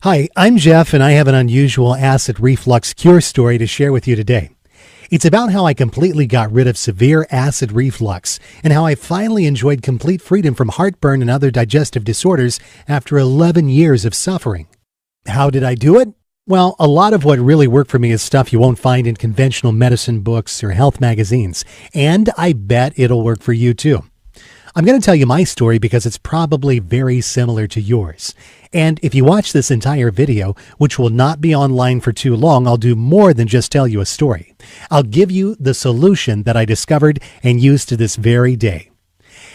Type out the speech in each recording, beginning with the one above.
Hi, I'm Jeff, and I have an unusual acid reflux cure story to share with you today. It's about how I completely got rid of severe acid reflux and how I finally enjoyed complete freedom from heartburn and other digestive disorders after 11 years of suffering. How did I do it? Well, a lot of what really worked for me is stuff you won't find in conventional medicine books or health magazines, and I bet it'll work for you too. I'm going to tell you my story because it's probably very similar to yours. And if you watch this entire video, which will not be online for too long, I'll do more than just tell you a story. I'll give you the solution that I discovered and use to this very day.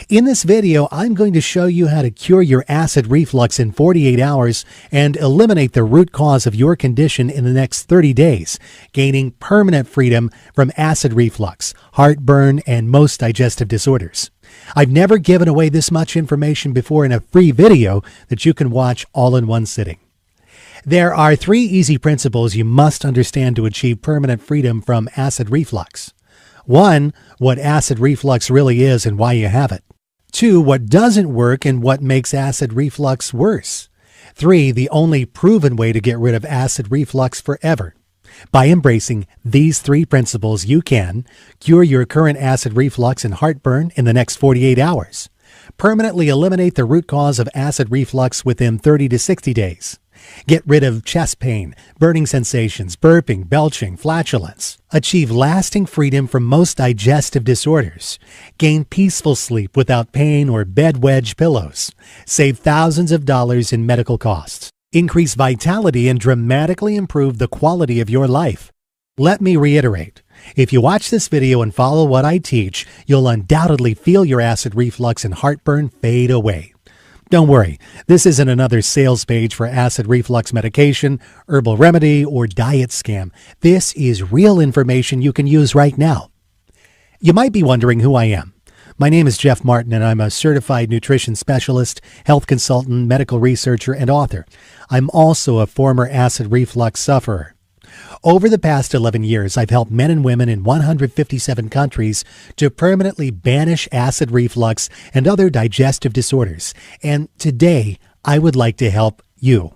In this video, I'm going to show you how to cure your acid reflux in 48 hours and eliminate the root cause of your condition in the next 30 days, gaining permanent freedom from acid reflux, heartburn, and most digestive disorders. I've never given away this much information before in a free video that you can watch all in one sitting. There are 3 easy principles you must understand to achieve permanent freedom from acid reflux. 1, what acid reflux really is and why you have it. 2, what doesn't work and what makes acid reflux worse. 3, the only proven way to get rid of acid reflux forever. By embracing these 3 principles, you can cure your current acid reflux and heartburn in the next 48 hours, permanently eliminate the root cause of acid reflux within 30 to 60 days, get rid of chest pain, burning sensations, burping, belching, flatulence, achieve lasting freedom from most digestive disorders, gain peaceful sleep without pain or bed wedge pillows, save thousands of dollars in medical costs, increase vitality, and dramatically improve the quality of your life. Let me reiterate, if you watch this video and follow what I teach, you'll undoubtedly feel your acid reflux and heartburn fade away. Don't worry, this isn't another sales page for acid reflux medication, herbal remedy, or diet scam. This is real information you can use right now. You might be wondering who I am. My name is Jeff Martin, and I'm a certified nutrition specialist, health consultant, medical researcher, and author. I'm also a former acid reflux sufferer. Over the past 11 years, I've helped men and women in 157 countries to permanently banish acid reflux and other digestive disorders. And today, I would like to help you.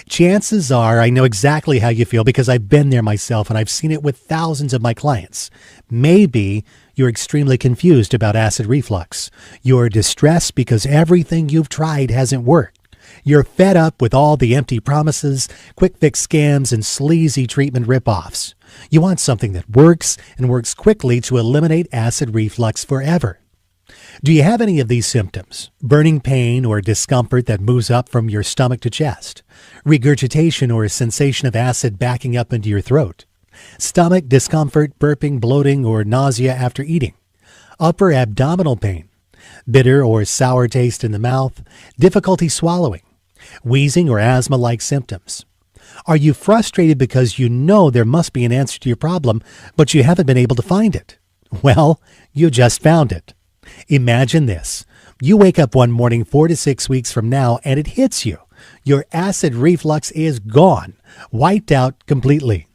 Chances are I know exactly how you feel because I've been there myself and I've seen it with thousands of my clients. Maybe you're extremely confused about acid reflux. You're distressed because everything you've tried hasn't worked. You're fed up with all the empty promises, quick fix scams, and sleazy treatment ripoffs. You want something that works and works quickly to eliminate acid reflux forever. Do you have any of these symptoms? Burning pain or discomfort that moves up from your stomach to chest? Regurgitation or a sensation of acid backing up into your throat? Stomach discomfort, burping, bloating, or nausea after eating? Upper abdominal pain? Bitter or sour taste in the mouth? Difficulty swallowing? Wheezing or asthma-like symptoms? Are you frustrated because you know there must be an answer to your problem, but you haven't been able to find it? Well, you just found it. Imagine this. You wake up one morning 4 to 6 weeks from now and it hits you. Your acid reflux is gone, wiped out completely.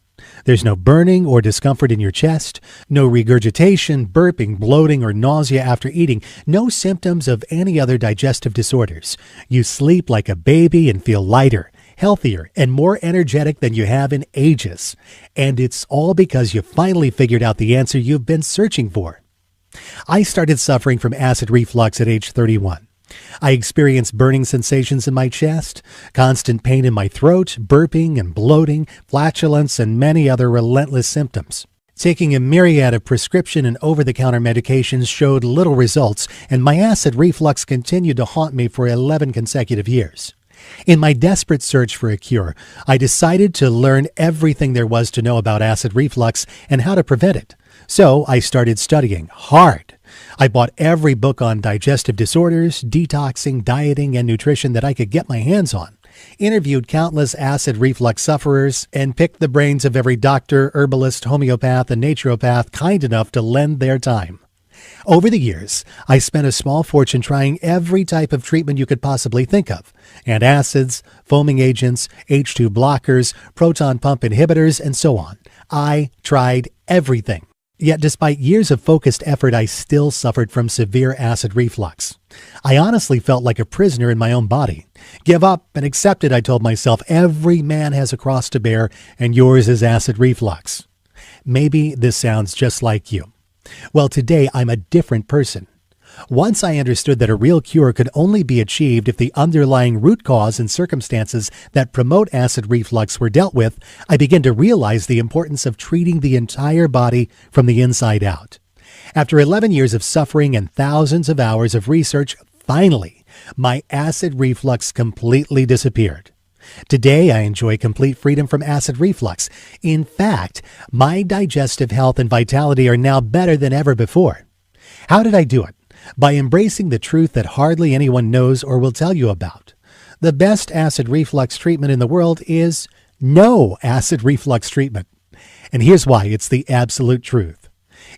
There's no burning or discomfort in your chest, no regurgitation, burping, bloating, or nausea after eating, no symptoms of any other digestive disorders. You sleep like a baby and feel lighter, healthier, and more energetic than you have in ages. And it's all because you finally figured out the answer you've been searching for. I started suffering from acid reflux at age 31. I experienced burning sensations in my chest, constant pain in my throat, burping and bloating, flatulence, and many other relentless symptoms. Taking a myriad of prescription and over-the-counter medications showed little results, and my acid reflux continued to haunt me for 11 consecutive years. In my desperate search for a cure, I decided to learn everything there was to know about acid reflux and how to prevent it. So I started studying hard. I bought every book on digestive disorders, detoxing, dieting, and nutrition that I could get my hands on, interviewed countless acid reflux sufferers, and picked the brains of every doctor, herbalist, homeopath, and naturopath kind enough to lend their time. Over the years, I spent a small fortune trying every type of treatment you could possibly think of: antacids, foaming agents, H2 blockers, proton pump inhibitors, and so on. I tried everything. Yet despite years of focused effort, I still suffered from severe acid reflux. I honestly felt like a prisoner in my own body. Give up and accept it, I told myself. Every man has a cross to bear, and yours is acid reflux. Maybe this sounds just like you. Well, today I'm a different person. Once I understood that a real cure could only be achieved if the underlying root cause and circumstances that promote acid reflux were dealt with, I began to realize the importance of treating the entire body from the inside out. After 11 years of suffering and thousands of hours of research, finally, my acid reflux completely disappeared. Today, I enjoy complete freedom from acid reflux. In fact, my digestive health and vitality are now better than ever before. How did I do it? By embracing the truth that hardly anyone knows or will tell you about. The best acid reflux treatment in the world is no acid reflux treatment. And here's why it's the absolute truth.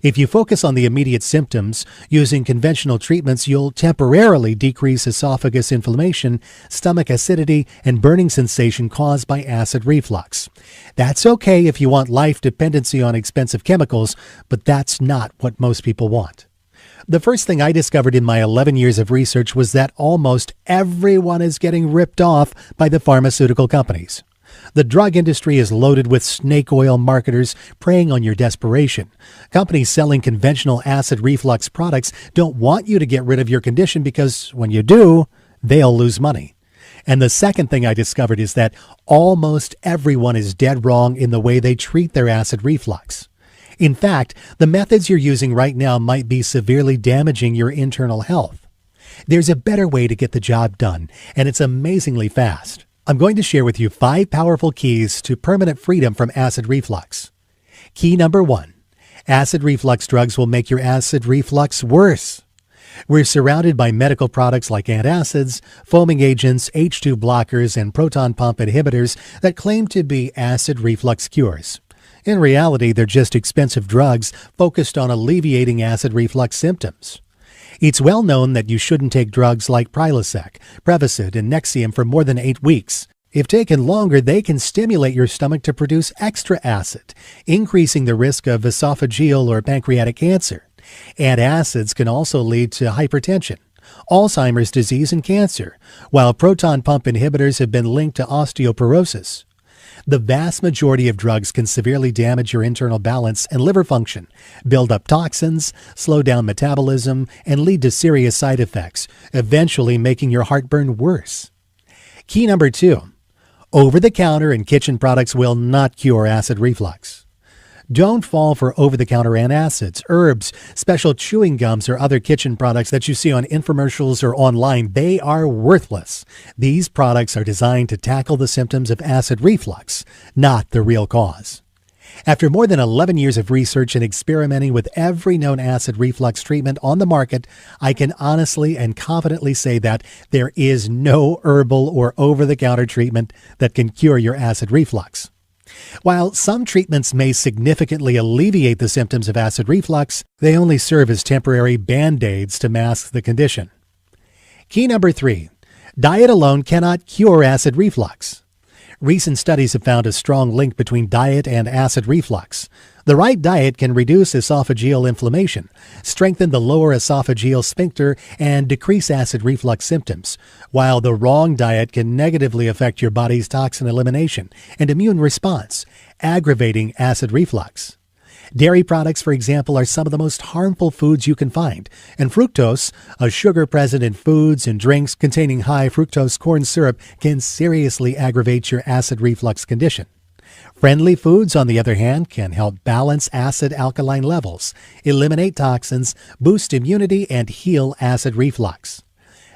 If you focus on the immediate symptoms, using conventional treatments, you'll temporarily decrease esophagus inflammation, stomach acidity, and burning sensation caused by acid reflux. That's okay if you want life dependency on expensive chemicals, but that's not what most people want. The first thing I discovered in my 11 years of research was that almost everyone is getting ripped off by the pharmaceutical companies. The drug industry is loaded with snake oil marketers preying on your desperation. Companies selling conventional acid reflux products don't want you to get rid of your condition because when you do, they'll lose money. And the second thing I discovered is that almost everyone is dead wrong in the way they treat their acid reflux. In fact, the methods you're using right now might be severely damaging your internal health. There's a better way to get the job done, and it's amazingly fast. I'm going to share with you 5 powerful keys to permanent freedom from acid reflux. Key number 1, acid reflux drugs will make your acid reflux worse. We're surrounded by medical products like antacids, foaming agents, H2 blockers, and proton pump inhibitors that claim to be acid reflux cures. In reality, they're just expensive drugs focused on alleviating acid reflux symptoms. It's well known that you shouldn't take drugs like Prilosec, Prevacid, and Nexium for more than 8 weeks. If taken longer, they can stimulate your stomach to produce extra acid, increasing the risk of esophageal or pancreatic cancer. Antacids can also lead to hypertension, Alzheimer's disease, and cancer, while proton pump inhibitors have been linked to osteoporosis. The vast majority of drugs can severely damage your internal balance and liver function, build up toxins, slow down metabolism, and lead to serious side effects, eventually making your heartburn worse. Key number 2, over-the-counter and kitchen products will not cure acid reflux. Don't fall for over-the-counter antacids, herbs, special chewing gums, or other kitchen products that you see on infomercials or online. They are worthless. These products are designed to tackle the symptoms of acid reflux, not the real cause. After more than 11 years of research and experimenting with every known acid reflux treatment on the market, I can honestly and confidently say that there is no herbal or over-the-counter treatment that can cure your acid reflux. While some treatments may significantly alleviate the symptoms of acid reflux, they only serve as temporary band-aids to mask the condition. Key number 3, diet alone cannot cure acid reflux. Recent studies have found a strong link between diet and acid reflux. The right diet can reduce esophageal inflammation, strengthen the lower esophageal sphincter, and decrease acid reflux symptoms, while the wrong diet can negatively affect your body's toxin elimination and immune response, aggravating acid reflux. Dairy products, for example, are some of the most harmful foods you can find, and fructose, a sugar present in foods and drinks containing high fructose corn syrup, can seriously aggravate your acid reflux condition. Friendly foods, on the other hand, can help balance acid-alkaline levels, eliminate toxins, boost immunity, and heal acid reflux.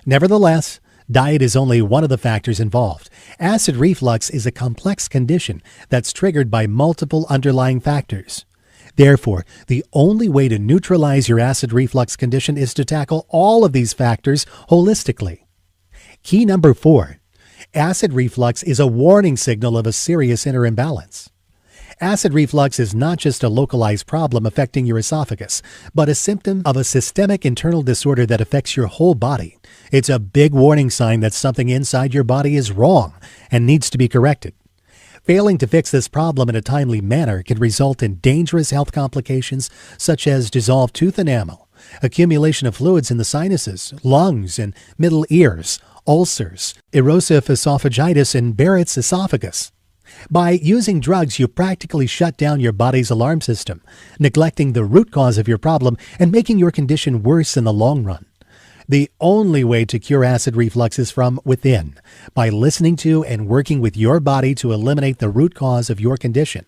Nevertheless, diet is only one of the factors involved. Acid reflux is a complex condition that's triggered by multiple underlying factors. Therefore, the only way to neutralize your acid reflux condition is to tackle all of these factors holistically. Key number 4, acid reflux is a warning signal of a serious inner imbalance. Acid reflux is not just a localized problem affecting your esophagus, but a symptom of a systemic internal disorder that affects your whole body. It's a big warning sign that something inside your body is wrong and needs to be corrected. Failing to fix this problem in a timely manner can result in dangerous health complications such as dissolved tooth enamel, accumulation of fluids in the sinuses, lungs, and middle ears, ulcers, erosive esophagitis, and Barrett's esophagus. By using drugs, you practically shut down your body's alarm system, neglecting the root cause of your problem and making your condition worse in the long run. The only way to cure acid reflux is from within, by listening to and working with your body to eliminate the root cause of your condition.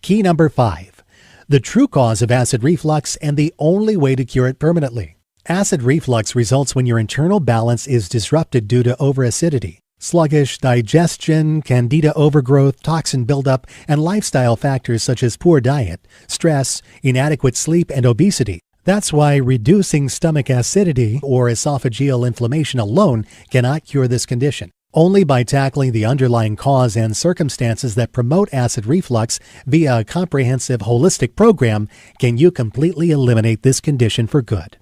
Key number 5. The true cause of acid reflux and the only way to cure it permanently. Acid reflux results when your internal balance is disrupted due to overacidity. Sluggish digestion, candida overgrowth, toxin buildup, and lifestyle factors such as poor diet, stress, inadequate sleep, and obesity. That's why reducing stomach acidity or esophageal inflammation alone cannot cure this condition. Only by tackling the underlying cause and circumstances that promote acid reflux via a comprehensive holistic program can you completely eliminate this condition for good.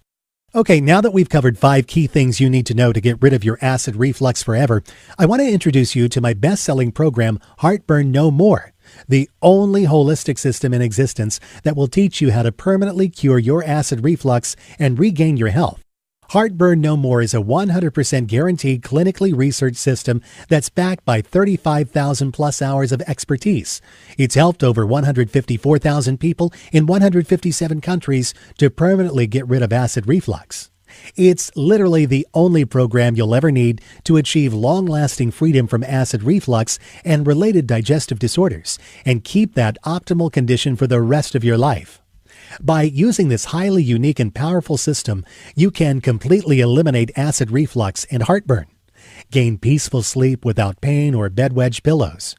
Okay, now that we've covered 5 key things you need to know to get rid of your acid reflux forever, I want to introduce you to my best-selling program, Heartburn No More, the only holistic system in existence that will teach you how to permanently cure your acid reflux and regain your health. Heartburn No More is a 100% guaranteed clinically researched system that's backed by 35,000 plus hours of expertise. It's helped over 154,000 people in 157 countries to permanently get rid of acid reflux. It's literally the only program you'll ever need to achieve long-lasting freedom from acid reflux and related digestive disorders and keep that optimal condition for the rest of your life. By using this highly unique and powerful system, you can completely eliminate acid reflux and heartburn, gain peaceful sleep without pain or bed wedge pillows,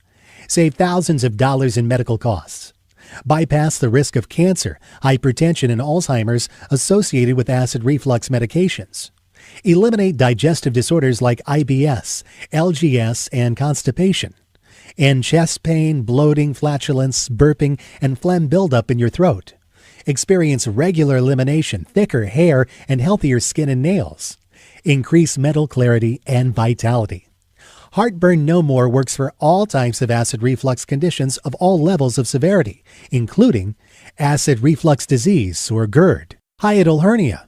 save thousands of dollars in medical costs, bypass the risk of cancer, hypertension, and Alzheimer's associated with acid reflux medications, eliminate digestive disorders like IBS, LGS, and constipation, end chest pain, bloating, flatulence, burping, and phlegm buildup in your throat, experience regular elimination, thicker hair, and healthier skin and nails, increase mental clarity and vitality. Heartburn No More works for all types of acid reflux conditions of all levels of severity, including acid reflux disease or GERD, hiatal hernia,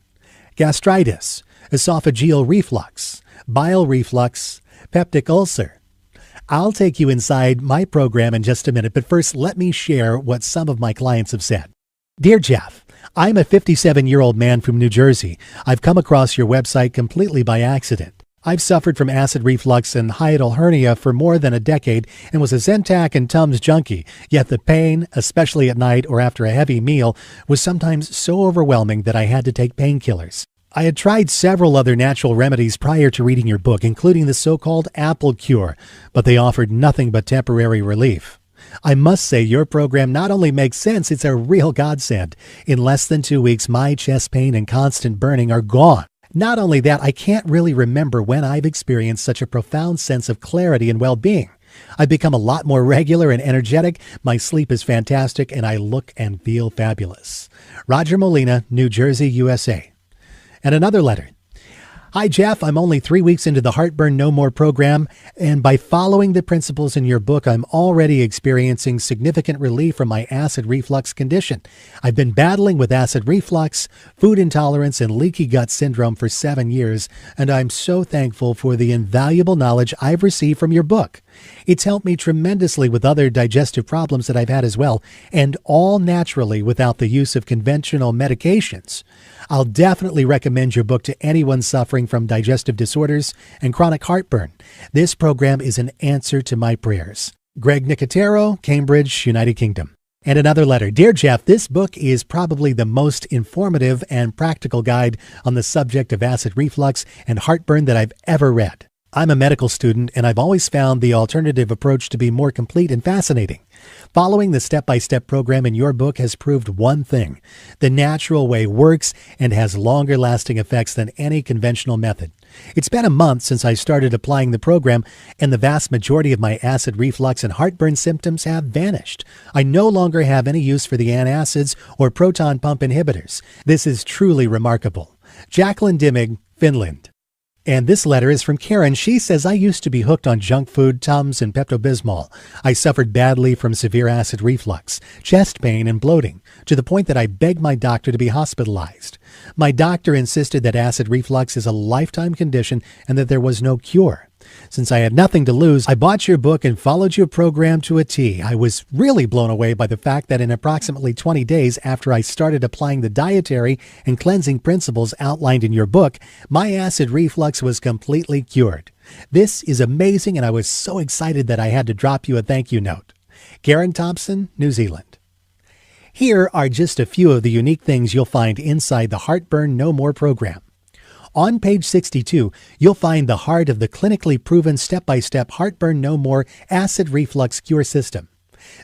gastritis, esophageal reflux, bile reflux, peptic ulcer. I'll take you inside my program in just a minute, but first let me share what some of my clients have said. Dear Jeff, I'm a 57-year-old man from New Jersey. I've come across your website completely by accident. I've suffered from acid reflux and hiatal hernia for more than a decade and was a Zentak and Tums junkie, yet the pain, especially at night or after a heavy meal, was sometimes so overwhelming that I had to take painkillers. I had tried several other natural remedies prior to reading your book, including the so-called apple cure, but they offered nothing but temporary relief. I must say your program not only makes sense, it's a real godsend. In less than 2 weeks, my chest pain and constant burning are gone. Not only that, I can't really remember when I've experienced such a profound sense of clarity and well-being. I've become a lot more regular and energetic, my sleep is fantastic, and I look and feel fabulous. Roger Molina, New Jersey, USA. And another letter. Hi, Jeff. I'm only 3 weeks into the Heartburn No More program, and by following the principles in your book, I'm already experiencing significant relief from my acid reflux condition. I've been battling with acid reflux, food intolerance, and leaky gut syndrome for 7 years, and I'm so thankful for the invaluable knowledge I've received from your book. It's helped me tremendously with other digestive problems that I've had as well, and all naturally without the use of conventional medications. I'll definitely recommend your book to anyone suffering from digestive disorders and chronic heartburn. This program is an answer to my prayers. Greg Nicotero, Cambridge, United Kingdom. And another letter. Dear Jeff, this book is probably the most informative and practical guide on the subject of acid reflux and heartburn that I've ever read. I'm a medical student, and I've always found the alternative approach to be more complete and fascinating. Following the step-by-step program in your book has proved one thing. The natural way works and has longer-lasting effects than any conventional method. It's been a month since I started applying the program, and the vast majority of my acid reflux and heartburn symptoms have vanished. I no longer have any use for the antacids or proton pump inhibitors. This is truly remarkable. Jacqueline Dimmig, Finland. And this letter is from Karen. She says, I used to be hooked on junk food, Tums, and Pepto-Bismol. I suffered badly from severe acid reflux, chest pain, and bloating, to the point that I begged my doctor to be hospitalized. My doctor insisted that acid reflux is a lifetime condition and that there was no cure. Since I had nothing to lose, I bought your book and followed your program to a T. I was really blown away by the fact that in approximately 20 days after I started applying the dietary and cleansing principles outlined in your book, my acid reflux was completely cured. This is amazing, and I was so excited that I had to drop you a thank you note. Karen Thompson, New Zealand. Here are just a few of the unique things you'll find inside the Heartburn No More program. On page 62, you'll find the heart of the clinically proven step-by-step Heartburn No More acid reflux cure system.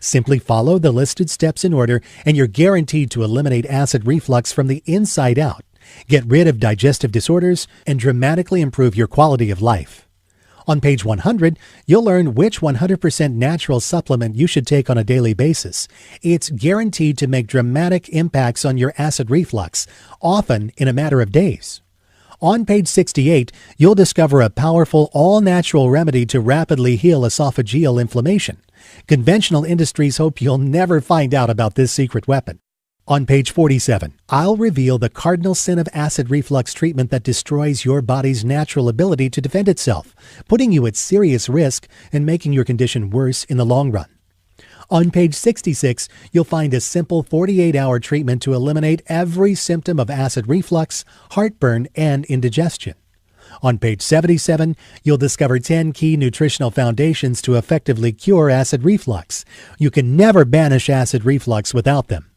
Simply follow the listed steps in order, and you're guaranteed to eliminate acid reflux from the inside out, get rid of digestive disorders, and dramatically improve your quality of life. On page 100, you'll learn which 100% natural supplement you should take on a daily basis. It's guaranteed to make dramatic impacts on your acid reflux, often in a matter of days. On page 68, you'll discover a powerful all-natural remedy to rapidly heal esophageal inflammation. Conventional industries hope you'll never find out about this secret weapon. On page 47, I'll reveal the cardinal sin of acid reflux treatment that destroys your body's natural ability to defend itself, putting you at serious risk and making your condition worse in the long run. On page 66, you'll find a simple 48-hour treatment to eliminate every symptom of acid reflux, heartburn, and indigestion. On page 77, you'll discover 10 key nutritional foundations to effectively cure acid reflux. You can never banish acid reflux without them.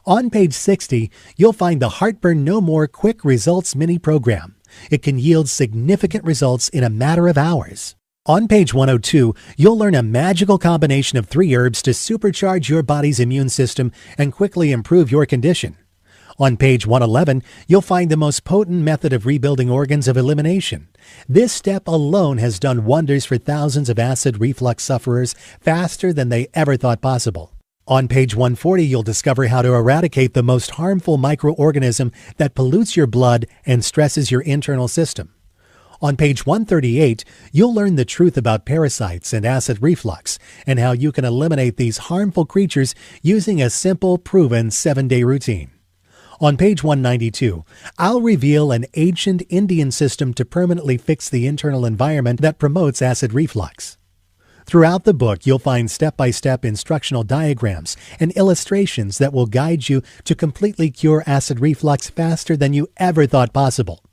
On page 60, you'll find the Heartburn No More Quick Results mini program. It can yield significant results in a matter of hours. On page 102, you'll learn a magical combination of 3 herbs to supercharge your body's immune system and quickly improve your condition. On page 111, you'll find the most potent method of rebuilding organs of elimination. This step alone has done wonders for thousands of acid reflux sufferers faster than they ever thought possible. On page 140, you'll discover how to eradicate the most harmful microorganism that pollutes your blood and stresses your internal system. On page 138, you'll learn the truth about parasites and acid reflux and how you can eliminate these harmful creatures using a simple, proven 7-day routine. On page 192, I'll reveal an ancient Indian system to permanently fix the internal environment that promotes acid reflux. Throughout the book, you'll find step-by-step instructional diagrams and illustrations that will guide you to completely cure acid reflux faster than you ever thought possible.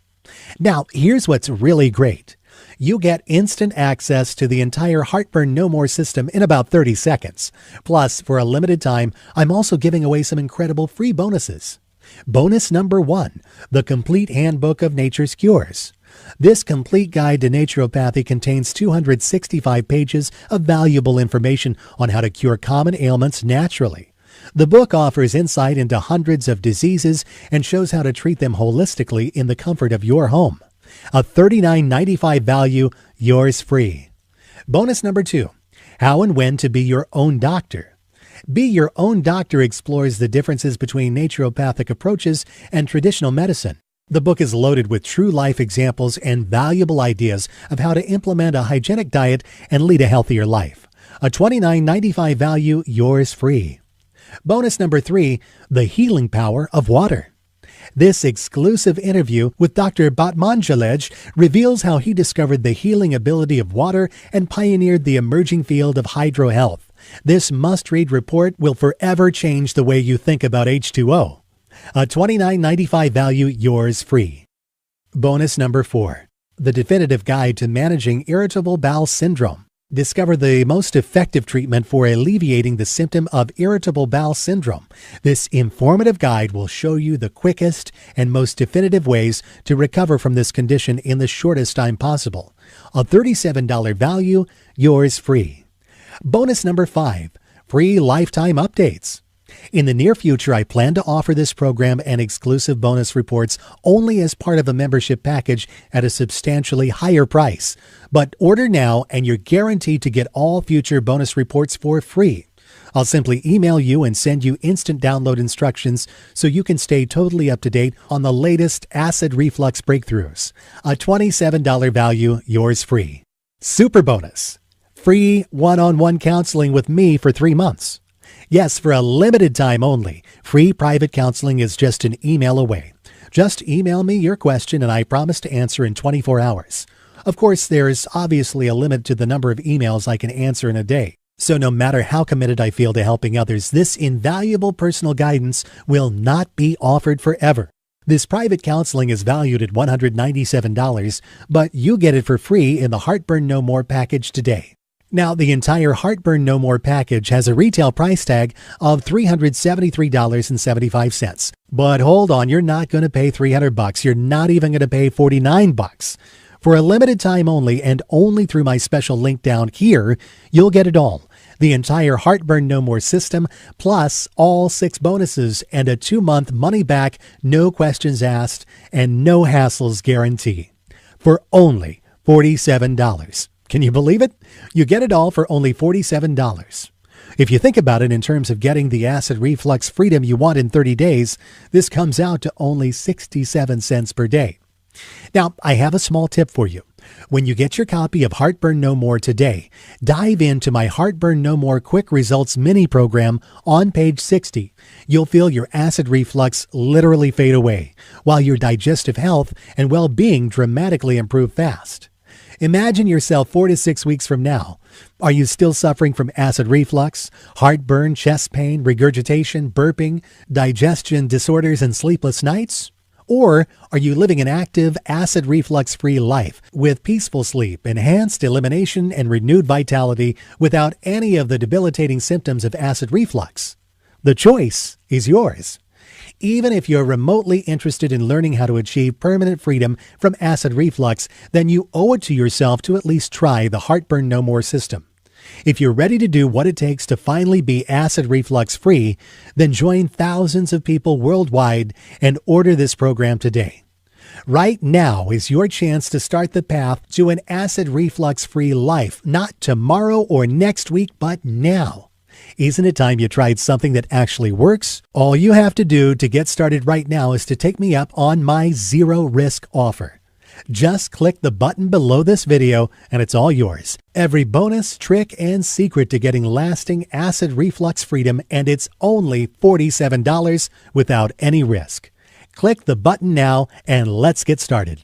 Now, here's what's really great. You get instant access to the entire Heartburn No More system in about 30 seconds. Plus, for a limited time, I'm also giving away some incredible free bonuses. Bonus number 1, the Complete Handbook of Nature's Cures. This complete guide to naturopathy contains 265 pages of valuable information on how to cure common ailments naturally. The book offers insight into hundreds of diseases and shows how to treat them holistically in the comfort of your home. A $39.95 value, yours free. Bonus number 2, how and when to be your own doctor. Be Your Own Doctor explores the differences between naturopathic approaches and traditional medicine. The book is loaded with true life examples and valuable ideas of how to implement a hygienic diet and lead a healthier life. A $29.95 value, yours free. Bonus number 3, the healing power of water. This exclusive interview with Dr. Bhatmanjalej reveals how he discovered the healing ability of water and pioneered the emerging field of hydrohealth. This must-read report will forever change the way you think about H2O. A $29.95 value, yours free. Bonus number 4, the definitive guide to managing irritable bowel syndrome. Discover the most effective treatment for alleviating the symptom of irritable bowel syndrome. This informative guide will show you the quickest and most definitive ways to recover from this condition in the shortest time possible. A $37 value, yours free. Bonus number 5, free lifetime updates. In the near future, I plan to offer this program and exclusive bonus reports only as part of a membership package at a substantially higher price. But order now and you're guaranteed to get all future bonus reports for free. I'll simply email you and send you instant download instructions so you can stay totally up to date on the latest acid reflux breakthroughs. A $27 value, yours free. Super bonus. Free one-on-one counseling with me for 3 months. Yes, for a limited time only. Free private counseling is just an email away. Just email me your question and I promise to answer in 24 hours. Of course, there's obviously a limit to the number of emails I can answer in a day. So no matter how committed I feel to helping others, this invaluable personal guidance will not be offered forever. This private counseling is valued at $197, but you get it for free in the Heartburn No More package today. Now, the entire Heartburn No More package has a retail price tag of $373.75. But hold on, you're not going to pay $300. You're not even going to pay $49. For a limited time only and only through my special link down here, you'll get it all. The entire Heartburn No More system, plus all 6 bonuses and a 2-month money-back, no questions asked, and no hassles guarantee. For only $47. Can you believe it? You get it all for only $47. If you think about it in terms of getting the acid reflux freedom you want in 30 days, this comes out to only 67 cents per day. Now, I have a small tip for you. When you get your copy of Heartburn No More today, dive into my Heartburn No More Quick Results mini program on page 60. You'll feel your acid reflux literally fade away, while your digestive health and well-being dramatically improve fast. Imagine yourself 4 to 6 weeks from now. Are you still suffering from acid reflux, heartburn, chest pain, regurgitation, burping, digestion disorders, and sleepless nights? Or are you living an active, acid reflux-free life with peaceful sleep, enhanced elimination, and renewed vitality without any of the debilitating symptoms of acid reflux? The choice is yours. Even if you're remotely interested in learning how to achieve permanent freedom from acid reflux, then you owe it to yourself to at least try the Heartburn No More system. If you're ready to do what it takes to finally be acid reflux free, then join thousands of people worldwide and order this program today. Right now is your chance to start the path to an acid reflux free life, not tomorrow or next week, but now. Isn't it time you tried something that actually works? All you have to do to get started right now is to take me up on my zero risk offer. Just click the button below this video and it's all yours. Every bonus, trick, and secret to getting lasting acid reflux freedom, and it's only $47 without any risk. Click the button now and let's get started.